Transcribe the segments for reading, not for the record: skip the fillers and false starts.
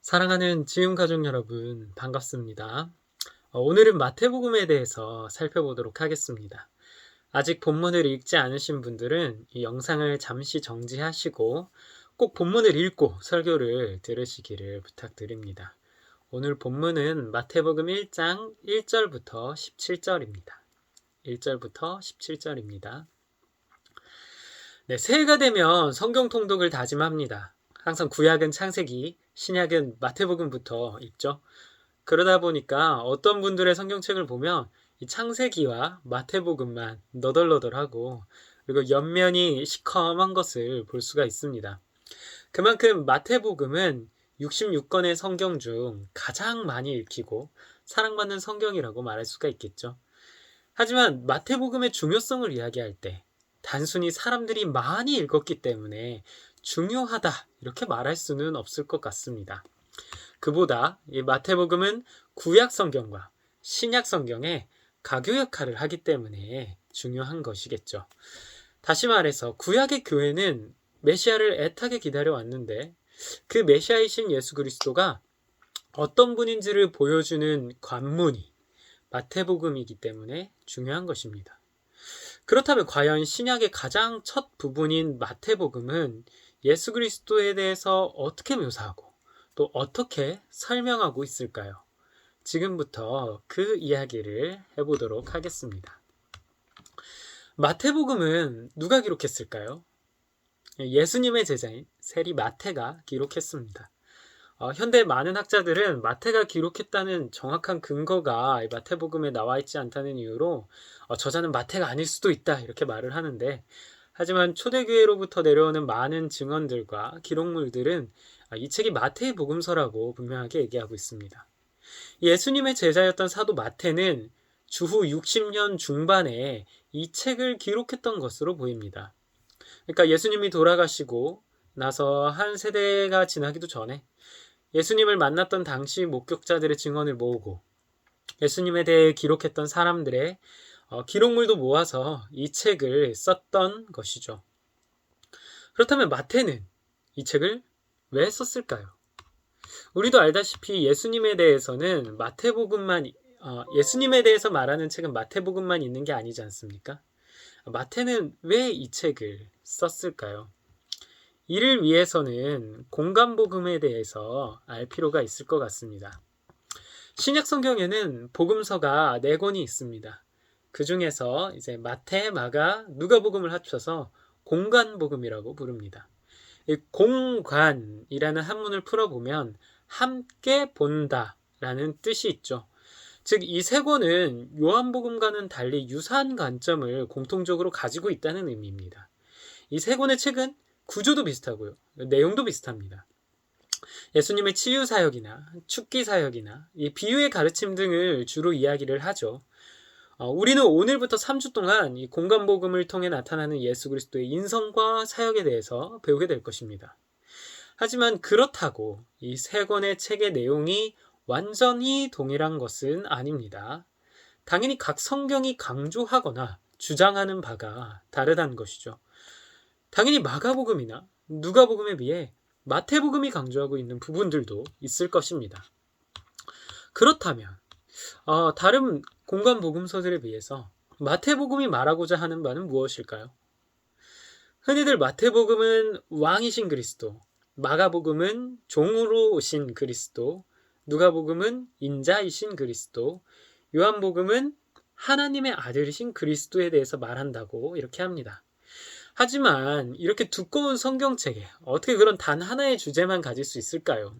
사랑하는 지음 가족 여러분, 반갑습니다. 오늘은 마태복음에 대해서 살펴보도록 하겠습니다. 아직 본문을 읽지 않으신 분들은 이 영상을 잠시 정지하시고 꼭 본문을 읽고 설교를 들으시기를 부탁드립니다. 오늘 본문은 마태복음 1장 1절부터 17절입니다. 1절부터 17절입니다. 네, 새해가 되면 성경 통독을 다짐합니다. 항상 구약은 창세기, 신약은 마태복음부터 읽죠. 그러다 보니까 어떤 분들의 성경책을 보면 이 창세기와 마태복음만 너덜너덜하고 그리고 옆면이 시커먼 것을 볼 수가 있습니다. 그만큼 마태복음은 66권의 성경 중 가장 많이 읽히고 사랑받는 성경이라고 말할 수가 있겠죠. 하지만 마태복음의 중요성을 이야기할 때 단순히 사람들이 많이 읽었기 때문에 중요하다 이렇게 말할 수는 없을 것 같습니다. 그보다 이 마태복음은 구약 성경과 신약 성경의 가교 역할을 하기 때문에 중요한 것이겠죠. 다시 말해서 구약의 교회는 메시아를 애타게 기다려왔는데 그 메시아이신 예수 그리스도가 어떤 분인지를 보여주는 관문이 마태복음이기 때문에 중요한 것입니다. 그렇다면 과연 신약의 가장 첫 부분인 마태복음은 예수 그리스도에 대해서 어떻게 묘사하고 또 어떻게 설명하고 있을까요? 지금부터 그 이야기를 해보도록 하겠습니다. 마태복음은 누가 기록했을까요? 예수님의 제자인 세리 마태가 기록했습니다. 현대 많은 학자들은 마태가 기록했다는 정확한 근거가 마태복음에 나와 있지 않다는 이유로 저자는 마태가 아닐 수도 있다 이렇게 말을 하는데, 하지만 초대교회로부터 내려오는 많은 증언들과 기록물들은 이 책이 마태의 복음서라고 분명하게 얘기하고 있습니다. 예수님의 제자였던 사도 마태는 주후 60년 중반에 이 책을 기록했던 것으로 보입니다. 그러니까 예수님이 돌아가시고 나서 한 세대가 지나기도 전에 예수님을 만났던 당시 목격자들의 증언을 모으고 예수님에 대해 기록했던 사람들의 기록물도 모아서 이 책을 썼던 것이죠. 그렇다면 마태는 이 책을 왜 썼을까요? 우리도 알다시피 예수님에 대해서는 예수님에 대해서 말하는 책은 마태복음만 있는 게 아니지 않습니까? 마태는 왜 이 책을 썼을까요? 이를 위해서는 공간복음에 대해서 알 필요가 있을 것 같습니다. 신약 성경에는 복음서가 4권이 있습니다. 그 중에서 이제 마태, 마가, 누가복음을 합쳐서 공간복음이라고 부릅니다. 이 공간이라는 한문을 풀어보면 함께 본다라는 뜻이 있죠. 즉, 이 3권은 요한복음과는 달리 유사한 관점을 공통적으로 가지고 있다는 의미입니다. 이 3권의 책은 구조도 비슷하고요. 내용도 비슷합니다. 예수님의 치유 사역이나 축기 사역이나 비유의 가르침 등을 주로 이야기를 하죠. 우리는 오늘부터 3주 동안 이 공간복음을 통해 나타나는 예수 그리스도의 인성과 사역에 대해서 배우게 될 것입니다. 하지만 그렇다고 이 3권의 책의 내용이 완전히 동일한 것은 아닙니다. 당연히 각 성경이 강조하거나 주장하는 바가 다르다는 것이죠. 당연히 마가복음이나 누가복음에 비해 마태복음이 강조하고 있는 부분들도 있을 것입니다. 그렇다면 다른 공간복음서들에 비해서 마태복음이 말하고자 하는 바는 무엇일까요? 흔히들 마태복음은 왕이신 그리스도, 마가복음은 종으로 오신 그리스도, 누가복음은 인자이신 그리스도, 요한복음은 하나님의 아들이신 그리스도에 대해서 말한다고 이렇게 합니다. 하지만 이렇게 두꺼운 성경책에 어떻게 그런 단 하나의 주제만 가질 수 있을까요?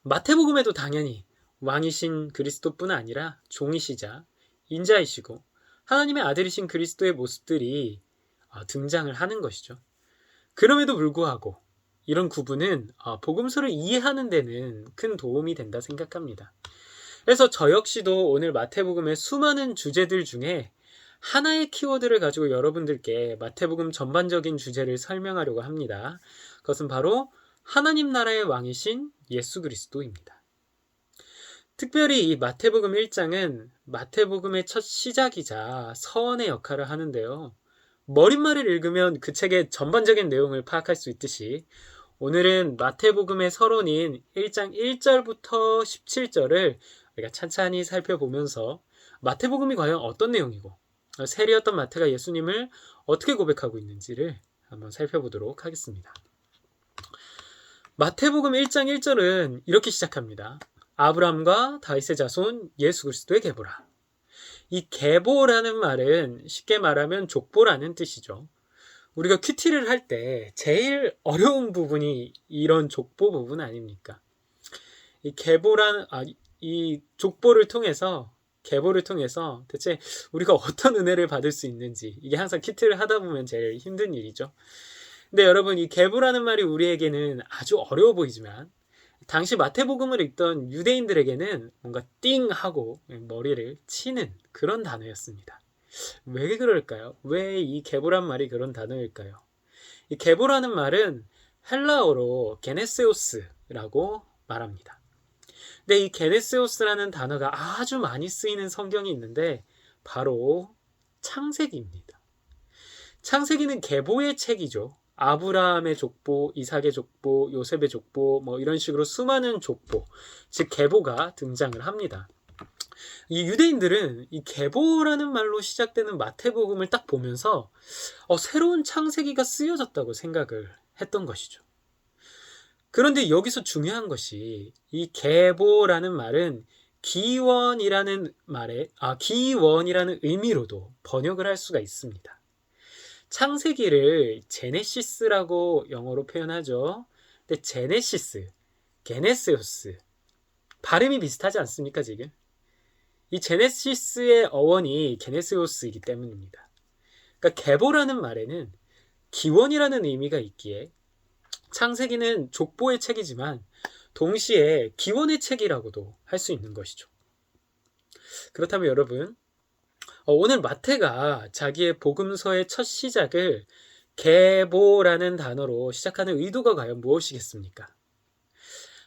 마태복음에도 당연히 왕이신 그리스도뿐 아니라 종이시자 인자이시고 하나님의 아들이신 그리스도의 모습들이 등장을 하는 것이죠. 그럼에도 불구하고 이런 구분은 복음서를 이해하는 데는 큰 도움이 된다 생각합니다. 그래서 저 역시도 오늘 마태복음의 수많은 주제들 중에 하나의 키워드를 가지고 여러분들께 마태복음 전반적인 주제를 설명하려고 합니다. 그것은 바로 하나님 나라의 왕이신 예수 그리스도입니다. 특별히 이 마태복음 1장은 마태복음의 첫 시작이자 서원의 역할을 하는데요. 머릿말을 읽으면 그 책의 전반적인 내용을 파악할 수 있듯이 오늘은 마태복음의 서론인 1장 1절부터 17절을 우리가 찬찬히 살펴보면서 마태복음이 과연 어떤 내용이고 세리였던 마태가 예수님을 어떻게 고백하고 있는지를 한번 살펴보도록 하겠습니다. 마태복음 1장 1절은 이렇게 시작합니다. 아브라함과 다윗의 자손 예수 그리스도의 계보라. 이 계보라는 말은 쉽게 말하면 족보라는 뜻이죠. 우리가 큐티를 할 때 제일 어려운 부분이 이런 족보 부분 아닙니까? 이 족보를 통해서 계보를 통해서 대체 우리가 어떤 은혜를 받을 수 있는지, 이게 항상 큐티를 하다 보면 제일 힘든 일이죠. 근데 여러분, 이 계보라는 말이 우리에게는 아주 어려워 보이지만 당시 마태복음을 읽던 유대인들에게는 뭔가 띵 하고 머리를 치는 그런 단어였습니다. 왜 그럴까요? 왜 이 계보란 말이 그런 단어일까요? 이 계보라는 말은 헬라어로 게네세오스라고 말합니다. 근데 이 게네세오스라는 단어가 아주 많이 쓰이는 성경이 있는데 바로 창세기입니다. 창세기는 계보의 책이죠. 아브라함의 족보, 이삭의 족보, 요셉의 족보, 이런 식으로 수많은 족보, 즉 계보가 등장을 합니다. 이 유대인들은 이 계보라는 말로 시작되는 마태복음을 딱 보면서 새로운 창세기가 쓰여졌다고 생각을 했던 것이죠. 그런데 여기서 중요한 것이 이 계보라는 말은 기원이라는 의미로도 번역을 할 수가 있습니다. 창세기를 제네시스라고 영어로 표현하죠. 근데 제네시스, 게네세오스 발음이 비슷하지 않습니까 지금? 이 제네시스의 어원이 게네세오스이기 때문입니다. 그러니까 계보라는 말에는 기원이라는 의미가 있기에 창세기는 족보의 책이지만 동시에 기원의 책이라고도 할 수 있는 것이죠. 그렇다면 여러분, 오늘 마태가 자기의 복음서의 첫 시작을 계보라는 단어로 시작하는 의도가 과연 무엇이겠습니까?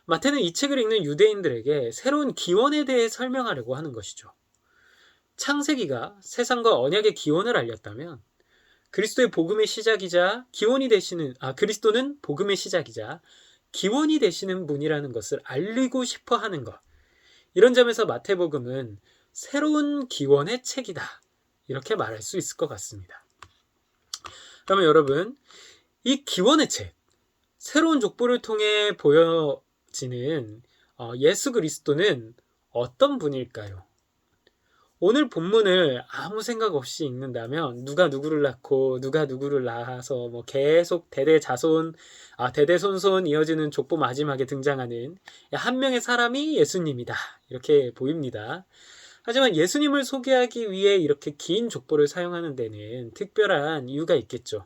마태는 이 책을 읽는 유대인들에게 새로운 기원에 대해 설명하려고 하는 것이죠. 창세기가 세상과 언약의 기원을 알렸다면 그리스도의 복음의 시작이자 그리스도는 복음의 시작이자 기원이 되시는 분이라는 것을 알리고 싶어 하는 것. 이런 점에서 마태복음은 새로운 기원의 책이다. 이렇게 말할 수 있을 것 같습니다. 그러면 여러분, 이 기원의 책, 새로운 족보를 통해 보여지는 예수 그리스도는 어떤 분일까요? 오늘 본문을 아무 생각 없이 읽는다면 누가 누구를 낳고 누가 누구를 낳아서 계속 대대손손 이어지는 족보 마지막에 등장하는 한 명의 사람이 예수님이다. 이렇게 보입니다. 하지만 예수님을 소개하기 위해 이렇게 긴 족보를 사용하는 데는 특별한 이유가 있겠죠.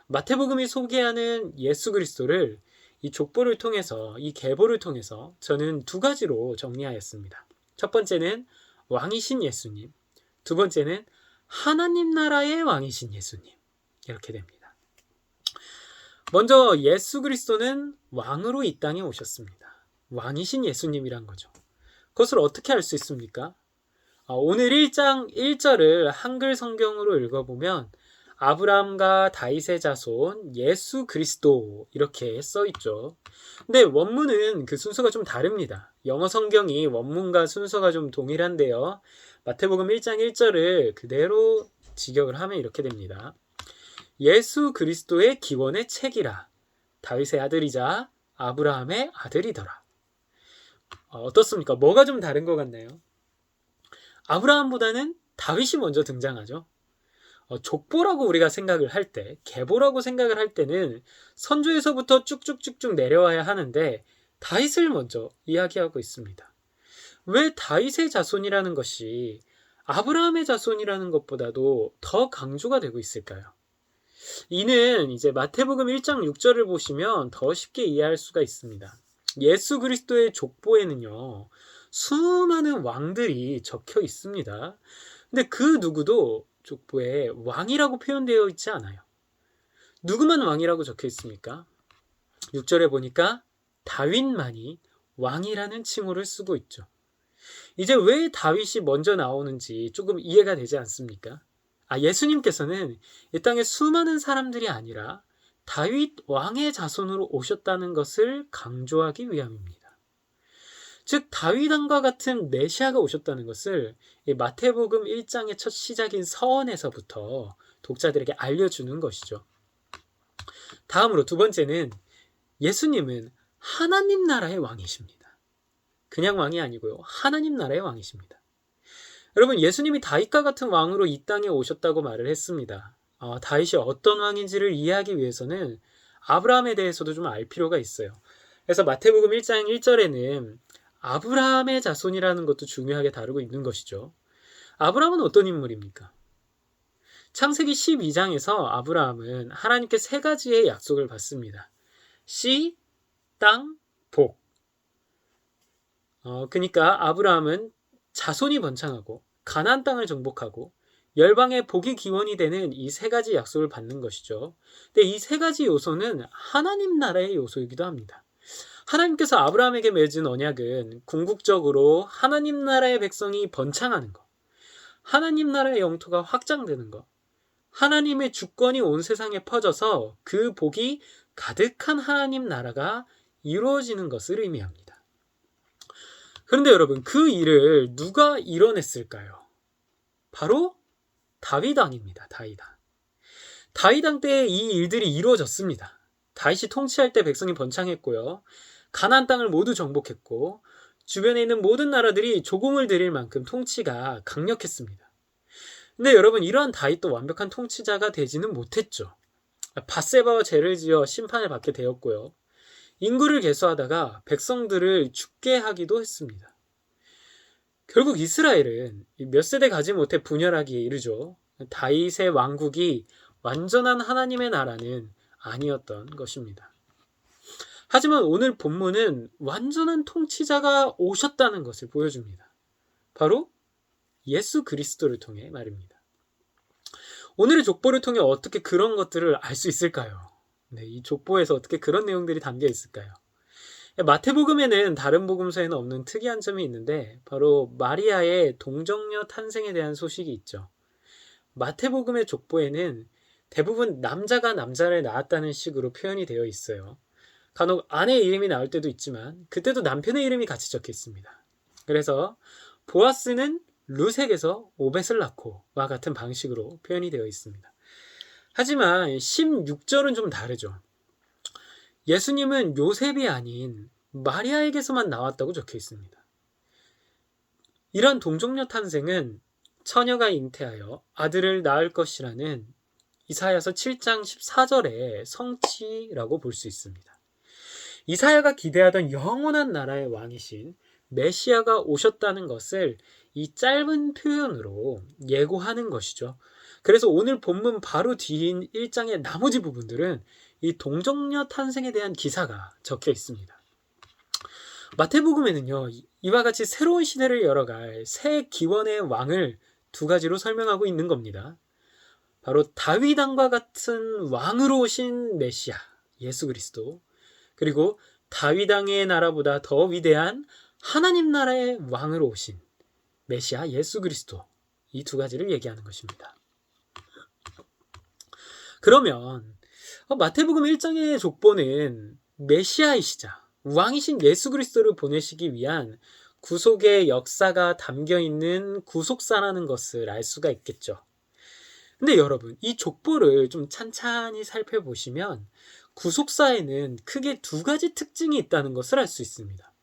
마태복음이 소개하는 예수 그리스도를 이 족보를 통해서, 이 계보를 통해서 저는 두 가지로 정리하였습니다. 첫 번째는 왕이신 예수님, 두 번째는 하나님 나라의 왕이신 예수님. 이렇게 됩니다. 먼저 예수 그리스도는 왕으로 이 땅에 오셨습니다. 왕이신 예수님이란 거죠. 그것을 어떻게 알 수 있습니까? 오늘 1장 1절을 한글 성경으로 읽어보면 아브라함과 다윗의 자손 예수 그리스도 이렇게 써있죠. 근데 원문은 그 순서가 좀 다릅니다. 영어 성경이 원문과 순서가 좀 동일한데요. 마태복음 1장 1절을 그대로 직역을 하면 이렇게 됩니다. 예수 그리스도의 기원의 책이라 다윗의 아들이자 아브라함의 아들이더라. 어떻습니까? 뭐가 좀 다른 것 같나요? 아브라함보다는 다윗이 먼저 등장하죠. 족보라고 우리가 생각을 할 때, 계보라고 생각을 할 때는 선조에서부터 쭉쭉쭉쭉 내려와야 하는데 다윗을 먼저 이야기하고 있습니다. 왜 다윗의 자손이라는 것이 아브라함의 자손이라는 것보다도 더 강조가 되고 있을까요? 이는 이제 마태복음 1장 6절을 보시면 더 쉽게 이해할 수가 있습니다. 예수 그리스도의 족보에는요, 수많은 왕들이 적혀 있습니다. 근데 그 누구도 족보에 왕이라고 표현되어 있지 않아요. 누구만 왕이라고 적혀 있습니까? 6절에 보니까 다윗만이 왕이라는 칭호를 쓰고 있죠. 이제 왜 다윗이 먼저 나오는지 조금 이해가 되지 않습니까? 예수님께서는 이 땅에 수많은 사람들이 아니라 다윗 왕의 자손으로 오셨다는 것을 강조하기 위함입니다. 즉 다윗 왕과 같은 메시아가 오셨다는 것을 이 마태복음 1장의 첫 시작인 서원에서부터 독자들에게 알려주는 것이죠. 다음으로 두 번째는 예수님은 하나님 나라의 왕이십니다. 그냥 왕이 아니고요. 하나님 나라의 왕이십니다. 여러분, 예수님이 다윗과 같은 왕으로 이 땅에 오셨다고 말을 했습니다. 다윗이 어떤 왕인지를 이해하기 위해서는 아브라함에 대해서도 좀 알 필요가 있어요. 그래서 마태복음 1장 1절에는 아브라함의 자손이라는 것도 중요하게 다루고 있는 것이죠. 아브라함은 어떤 인물입니까? 창세기 12장에서 아브라함은 하나님께 세 가지의 약속을 받습니다. 씨, 땅, 복. 그러니까 아브라함은 자손이 번창하고 가나안 땅을 정복하고 열방의 복이 기원이 되는 이 세 가지 약속을 받는 것이죠. 근데 이 세 가지 요소는 하나님 나라의 요소이기도 합니다. 하나님께서 아브라함에게 맺은 언약은 궁극적으로 하나님 나라의 백성이 번창하는 것, 하나님 나라의 영토가 확장되는 것, 하나님의 주권이 온 세상에 퍼져서 그 복이 가득한 하나님 나라가 이루어지는 것을 의미합니다. 그런데 여러분, 그 일을 누가 이뤄냈을까요? 바로 다윗 왕입니다. 다윗 왕. 다윗 왕 때에 이 일들이 이루어졌습니다. 다윗이 통치할 때 백성이 번창했고요. 가나안 땅을 모두 정복했고 주변에 있는 모든 나라들이 조공을 들일 만큼 통치가 강력했습니다. 근데 여러분, 이러한 다윗도 완벽한 통치자가 되지는 못했죠. 밧세바와 죄를 지어 심판을 받게 되었고요. 인구를 계수하다가 백성들을 죽게 하기도 했습니다. 결국 이스라엘은 몇 세대 가지 못해 분열하기에 이르죠. 다윗의 왕국이 완전한 하나님의 나라는 아니었던 것입니다. 하지만 오늘 본문은 완전한 통치자가 오셨다는 것을 보여줍니다. 바로 예수 그리스도를 통해 말입니다. 오늘의 족보를 통해 어떻게 그런 것들을 알 수 있을까요? 네, 이 족보에서 어떻게 그런 내용들이 담겨 있을까요? 마태복음에는 다른 복음서에는 없는 특이한 점이 있는데 바로 마리아의 동정녀 탄생에 대한 소식이 있죠. 마태복음의 족보에는 대부분 남자가 남자를 낳았다는 식으로 표현이 되어 있어요. 간혹 아내의 이름이 나올 때도 있지만 그때도 남편의 이름이 같이 적혀 있습니다. 그래서 보아스는 루색에서 오벳을 낳고와 같은 방식으로 표현이 되어 있습니다. 하지만 16절은 좀 다르죠. 예수님은 요셉이 아닌 마리아에게서만 나왔다고 적혀 있습니다. 이런 동정녀 탄생은 처녀가 잉태하여 아들을 낳을 것이라는 이사야서 7장 14절의 성취라고 볼 수 있습니다. 이사야가 기대하던 영원한 나라의 왕이신 메시아가 오셨다는 것을 이 짧은 표현으로 예고하는 것이죠. 그래서 오늘 본문 바로 뒤인 1장의 나머지 부분들은 이 동정녀 탄생에 대한 기사가 적혀 있습니다. 마태복음에는요, 이와 같이 새로운 시대를 열어갈 새 기원의 왕을 두 가지로 설명하고 있는 겁니다. 바로 다윗 왕과 같은 왕으로 오신 메시아 예수 그리스도, 그리고 다윗 왕의 나라보다 더 위대한 하나님 나라의 왕으로 오신 메시아 예수 그리스도, 이 두 가지를 얘기하는 것입니다. 그러면 마태복음 1장의 족보는 메시아이시자 왕이신 예수 그리스도를 보내시기 위한 구속의 역사가 담겨있는 구속사라는 것을 알 수가 있겠죠. 근데 여러분, 이 족보를 좀 찬찬히 살펴보시면 구속사에는 크게 두 가지 특징이 있다는 것을 알 수 있습니다.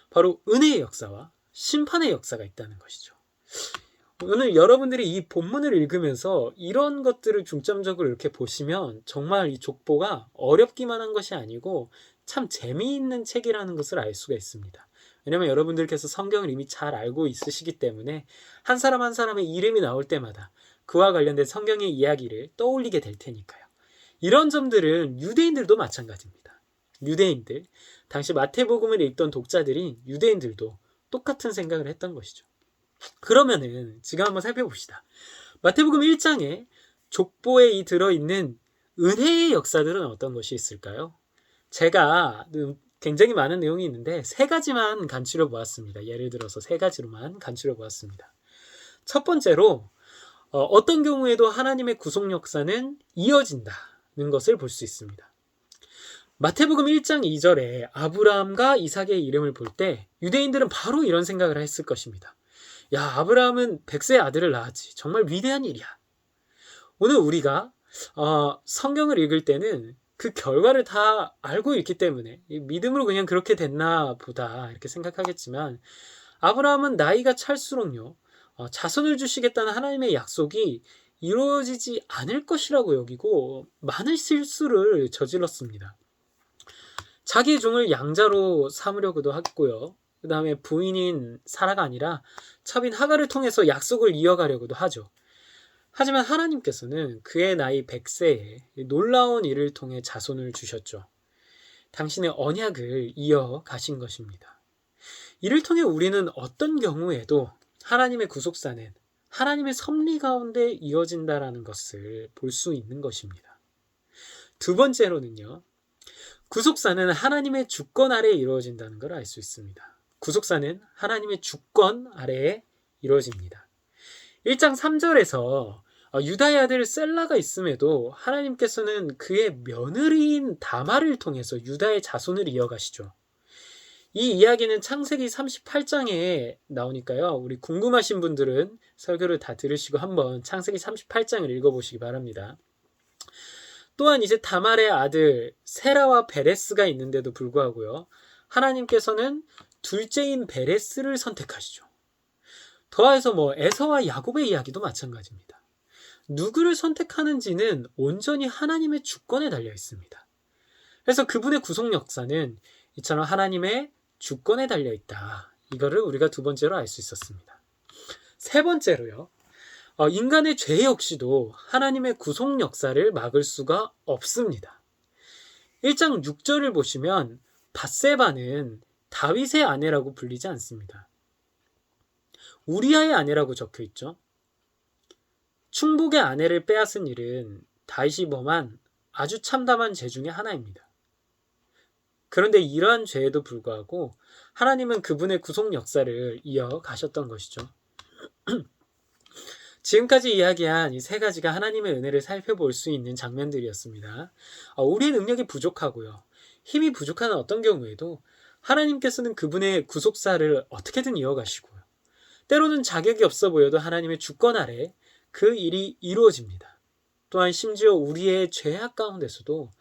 바로 은혜의 역사와 심판의 역사가 있다는 것이죠. 오늘 여러분들이 이 본문을 읽으면서 이런 것들을 중점적으로 이렇게 보시면 정말 이 족보가 어렵기만 한 것이 아니고 참 재미있는 책이라는 것을 알 수가 있습니다. 왜냐하면 여러분들께서 성경을 이미 잘 알고 있으시기 때문에 한 사람 한 사람의 이름이 나올 때마다 그와 관련된 성경의 이야기를 떠올리게 될 테니까요. 이런 점들은 유대인들도 마찬가지입니다. 유대인들, 당시 마태복음을 읽던 독자들인 유대인들도 똑같은 생각을 했던 것이죠. 그러면은 지금 한번 살펴봅시다. 마태복음 1장에 족보에 이 들어있는 은혜의 역사들은 어떤 것이 있을까요? 제가 굉장히 많은 내용이 있는데 세 가지만 간추려 보았습니다. 예를 들어서 세 가지로만 간추려 보았습니다. 첫 번째로 어떤 경우에도 하나님의 구속 역사는 이어진다는 것을 볼 수 있습니다. 마태복음 1장 2절에 아브라함과 이삭의 이름을 볼 때 유대인들은 바로 이런 생각을 했을 것입니다. 야, 아브라함은 100세의 아들을 낳았지. 정말 위대한 일이야. 오늘 우리가 성경을 읽을 때는 그 결과를 다 알고 있기 때문에 믿음으로 그냥 그렇게 됐나 보다 이렇게 생각하겠지만, 아브라함은 나이가 찰수록요 자손을 주시겠다는 하나님의 약속이 이루어지지 않을 것이라고 여기고 많은 실수를 저질렀습니다. 자기 종을 양자로 삼으려고도 했고요. 그 다음에 부인인 사라가 아니라 첩인 하갈을 통해서 약속을 이어가려고도 하죠. 하지만 하나님께서는 그의 나이 100세에 놀라운 일을 통해 자손을 주셨죠. 당신의 언약을 이어가신 것입니다. 이를 통해 우리는 어떤 경우에도 하나님의 구속사는 하나님의 섭리 가운데 이어진다라는 것을 볼 수 있는 것입니다. 두 번째로는요, 구속사는 하나님의 주권 아래에 이루어진다는 걸 알 수 있습니다. 구속사는 하나님의 주권 아래에 이루어집니다. 1장 3절에서 유다의 아들 셀라가 있음에도 하나님께서는 그의 며느리인 다말을 통해서 유다의 자손을 이어가시죠. 이 이야기는 창세기 38장에 나오니까요. 우리 궁금하신 분들은 설교를 다 들으시고 한번 창세기 38장을 읽어보시기 바랍니다. 또한 이제 다말의 아들 세라와 베레스가 있는데도 불구하고요. 하나님께서는 둘째인 베레스를 선택하시죠. 더해서 에서와 야곱의 이야기도 마찬가지입니다. 누구를 선택하는지는 온전히 하나님의 주권에 달려 있습니다. 그래서 그분의 구속 역사는 이처럼 하나님의 주권에 달려 있다. 이거를 우리가 두 번째로 알 수 있었습니다. 세 번째로요. 인간의 죄 역시도 하나님의 구속 역사를 막을 수가 없습니다. 1장 6절을 보시면 밧세바는 다윗의 아내라고 불리지 않습니다. 우리아의 아내라고 적혀 있죠. 충복의 아내를 빼앗은 일은 다윗이 범한 아주 참담한 죄 중에 하나입니다. 그런데 이러한 죄에도 불구하고 하나님은 그분의 구속 역사를 이어가셨던 것이죠. 지금까지 이야기한 이 세 가지가 하나님의 은혜를 살펴볼 수 있는 장면들이었습니다. 우리의 능력이 부족하고요. 힘이 부족한 어떤 경우에도 하나님께서는 그분의 구속사를 어떻게든 이어가시고요. 때로는 자격이 없어 보여도 하나님의 주권 아래 그 일이 이루어집니다. 또한 심지어 우리의 죄악 가운데서도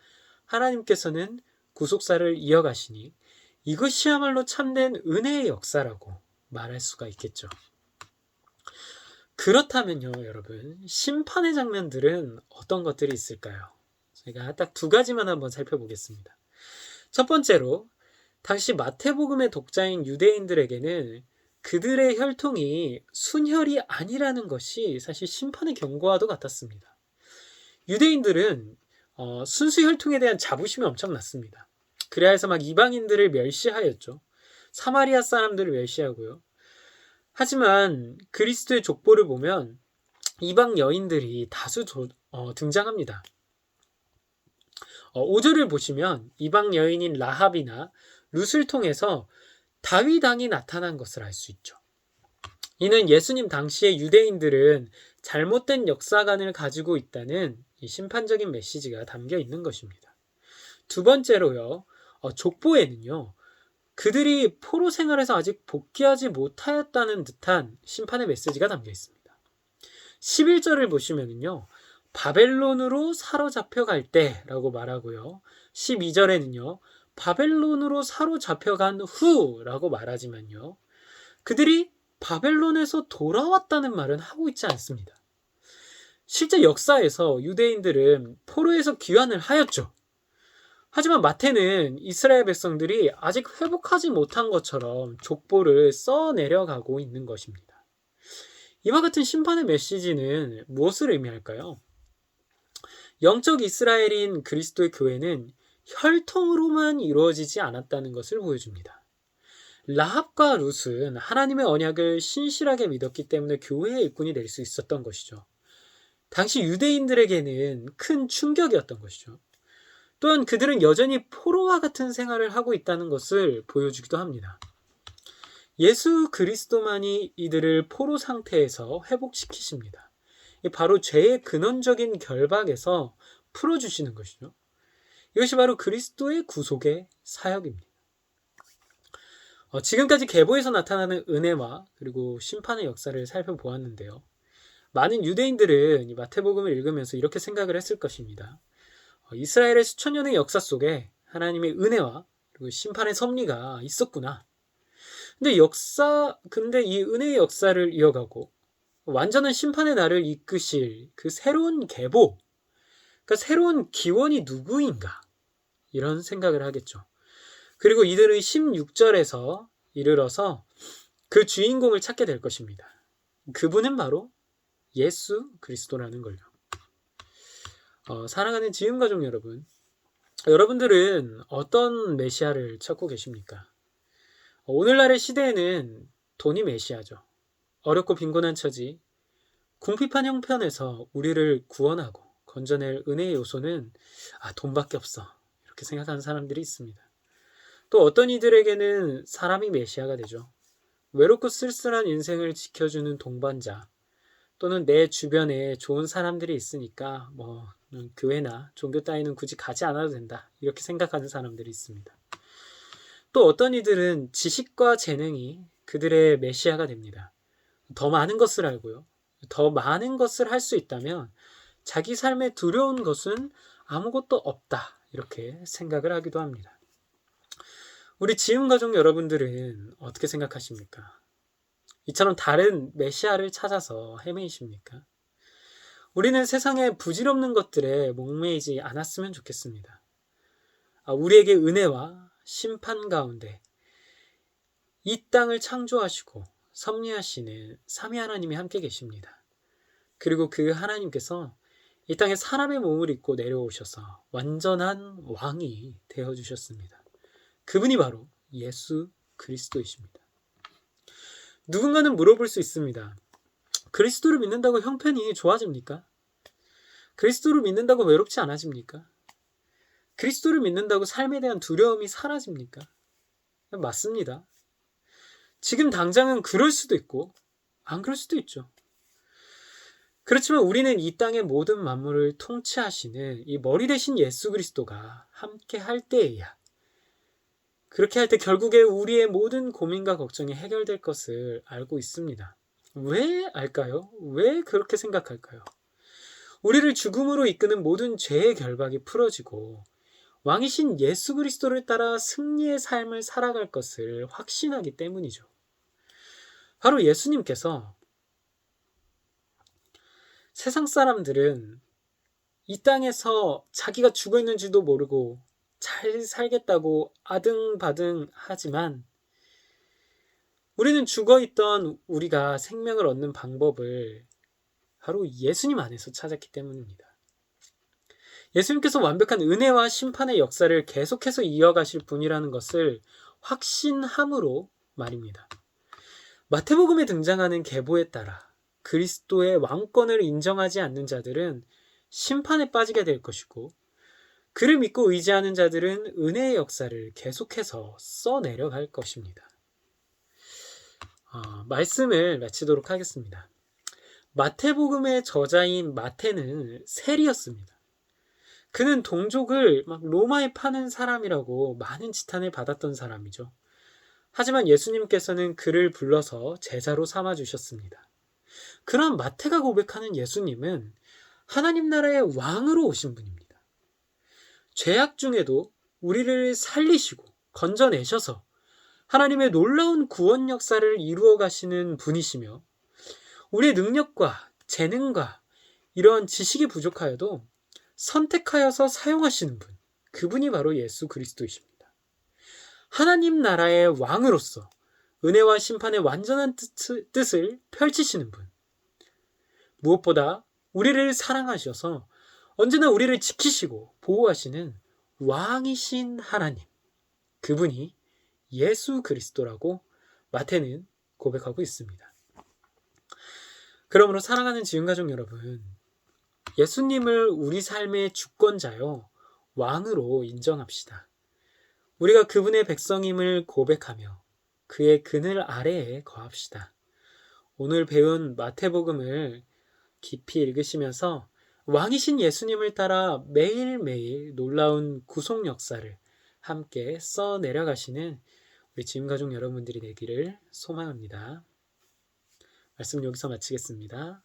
하나님께서는 구속사를 이어가시니 이것이야말로 참된 은혜의 역사라고 말할 수가 있겠죠. 그렇다면요, 여러분, 심판의 장면들은 어떤 것들이 있을까요? 제가 딱 두 가지만 한번 살펴보겠습니다. 첫 번째로, 당시 마태복음의 독자인 유대인들에게는 그들의 혈통이 순혈이 아니라는 것이 사실 심판의 경고와도 같았습니다. 유대인들은 순수 혈통에 대한 자부심이 엄청났습니다. 그래야 해서 막 이방인들을 멸시하였죠. 사마리아 사람들을 멸시하고요. 하지만 그리스도의 족보를 보면 이방 여인들이 다수 등장합니다. 5절을 보시면 이방 여인인 라합이나 룻을 통해서 다윗 왕이 나타난 것을 알 수 있죠. 이는 예수님 당시의 유대인들은 잘못된 역사관을 가지고 있다는 이 심판적인 메시지가 담겨 있는 것입니다. 두 번째로요, 족보에는요, 그들이 포로 생활에서 아직 복귀하지 못하였다는 듯한 심판의 메시지가 담겨 있습니다. 11절을 보시면은요, 바벨론으로 사로잡혀갈 때라고 말하고요. 12절에는요, 바벨론으로 사로잡혀간 후라고 말하지만요, 그들이 바벨론에서 돌아왔다는 말은 하고 있지 않습니다. 실제 역사에서 유대인들은 포로에서 귀환을 하였죠. 하지만 마태는 이스라엘 백성들이 아직 회복하지 못한 것처럼 족보를 써내려가고 있는 것입니다. 이와 같은 심판의 메시지는 무엇을 의미할까요? 영적 이스라엘인 그리스도의 교회는 혈통으로만 이루어지지 않았다는 것을 보여줍니다. 라합과 룻은 하나님의 언약을 신실하게 믿었기 때문에 교회의 일꾼이 될 수 있었던 것이죠. 당시 유대인들에게는 큰 충격이었던 것이죠. 또한 그들은 여전히 포로와 같은 생활을 하고 있다는 것을 보여주기도 합니다. 예수 그리스도만이 이들을 포로 상태에서 회복시키십니다. 바로 죄의 근원적인 결박에서 풀어주시는 것이죠. 이것이 바로 그리스도의 구속의 사역입니다. 지금까지 계보에서 나타나는 은혜와 그리고 심판의 역사를 살펴보았는데요. 많은 유대인들은 이 마태복음을 읽으면서 이렇게 생각을 했을 것입니다. 이스라엘의 수천 년의 역사 속에 하나님의 은혜와 그리고 심판의 섭리가 있었구나. 근데 이 은혜의 역사를 이어가고 완전한 심판의 날을 이끄실 그 새로운 계보, 그러니까 새로운 기원이 누구인가? 이런 생각을 하겠죠. 그리고 이들은 16절에서 이르러서 그 주인공을 찾게 될 것입니다. 그분은 바로 예수 그리스도라는 걸요. 사랑하는 지음가족 여러분, 여러분들은 어떤 메시아를 찾고 계십니까? 오늘날의 시대에는 돈이 메시아죠. 어렵고 빈곤한 처지, 궁핍한 형편에서 우리를 구원하고 건져낼 은혜의 요소는 돈밖에 없어. 이렇게 생각하는 사람들이 있습니다. 또 어떤 이들에게는 사람이 메시아가 되죠. 외롭고 쓸쓸한 인생을 지켜주는 동반자, 또는 내 주변에 좋은 사람들이 있으니까 교회나 종교 따위는 굳이 가지 않아도 된다. 이렇게 생각하는 사람들이 있습니다. 또 어떤 이들은 지식과 재능이 그들의 메시아가 됩니다. 더 많은 것을 알고요. 더 많은 것을 할 수 있다면 자기 삶에 두려운 것은 아무것도 없다. 이렇게 생각을 하기도 합니다. 우리 지음가족 여러분들은 어떻게 생각하십니까? 이처럼 다른 메시아를 찾아서 헤매이십니까? 우리는 세상의 부질없는 것들에 목매이지 않았으면 좋겠습니다. 우리에게 은혜와 심판 가운데 이 땅을 창조하시고 섭리하시는 삼위 하나님이 함께 계십니다. 그리고 그 하나님께서 이 땅에 사람의 몸을 입고 내려오셔서 완전한 왕이 되어주셨습니다. 그분이 바로 예수 그리스도이십니다. 누군가는 물어볼 수 있습니다. 그리스도를 믿는다고 형편이 좋아집니까? 그리스도를 믿는다고 외롭지 않아집니까? 그리스도를 믿는다고 삶에 대한 두려움이 사라집니까? 맞습니다. 지금 당장은 그럴 수도 있고 안 그럴 수도 있죠. 그렇지만 우리는 이 땅의 모든 만물을 통치하시는 이 머리 대신 예수 그리스도가 함께 할 때에야, 그렇게 할 때 결국에 우리의 모든 고민과 걱정이 해결될 것을 알고 있습니다. 왜 알까요? 왜 그렇게 생각할까요? 우리를 죽음으로 이끄는 모든 죄의 결박이 풀어지고 왕이신 예수 그리스도를 따라 승리의 삶을 살아갈 것을 확신하기 때문이죠. 바로 예수님께서 세상 사람들은 이 땅에서 자기가 죽어 있는지도 모르고 잘 살겠다고 아등바등 하지만 우리는 죽어있던 우리가 생명을 얻는 방법을 바로 예수님 안에서 찾았기 때문입니다. 예수님께서 완벽한 은혜와 심판의 역사를 계속해서 이어가실 분이라는 것을 확신함으로 말입니다. 마태복음에 등장하는 계보에 따라 그리스도의 왕권을 인정하지 않는 자들은 심판에 빠지게 될 것이고, 그를 믿고 의지하는 자들은 은혜의 역사를 계속해서 써내려갈 것입니다. 말씀을 마치도록 하겠습니다. 마태복음의 저자인 마태는 세리였습니다. 그는 동족을 로마에 파는 사람이라고 많은 지탄을 받았던 사람이죠. 하지만 예수님께서는 그를 불러서 제자로 삼아주셨습니다. 그런 마태가 고백하는 예수님은 하나님 나라의 왕으로 오신 분입니다. 죄악 중에도 우리를 살리시고 건져내셔서 하나님의 놀라운 구원 역사를 이루어 가시는 분이시며, 우리의 능력과 재능과 이러한 지식이 부족하여도 선택하여서 사용하시는 분, 그분이 바로 예수 그리스도이십니다. 하나님 나라의 왕으로서 은혜와 심판의 완전한 뜻을 펼치시는 분, 무엇보다 우리를 사랑하셔서 언제나 우리를 지키시고 보호하시는 왕이신 하나님, 그분이 예수 그리스도라고 마태는 고백하고 있습니다. 그러므로 사랑하는 지음가족 여러분, 예수님을 우리 삶의 주권자요 왕으로 인정합시다. 우리가 그분의 백성임을 고백하며 그의 그늘 아래에 거합시다. 오늘 배운 마태복음을 깊이 읽으시면서 왕이신 예수님을 따라 매일매일 놀라운 구속 역사를 함께 써 내려가시는 우리 지금 가족 여러분들이 되기를 소망합니다. 말씀 여기서 마치겠습니다.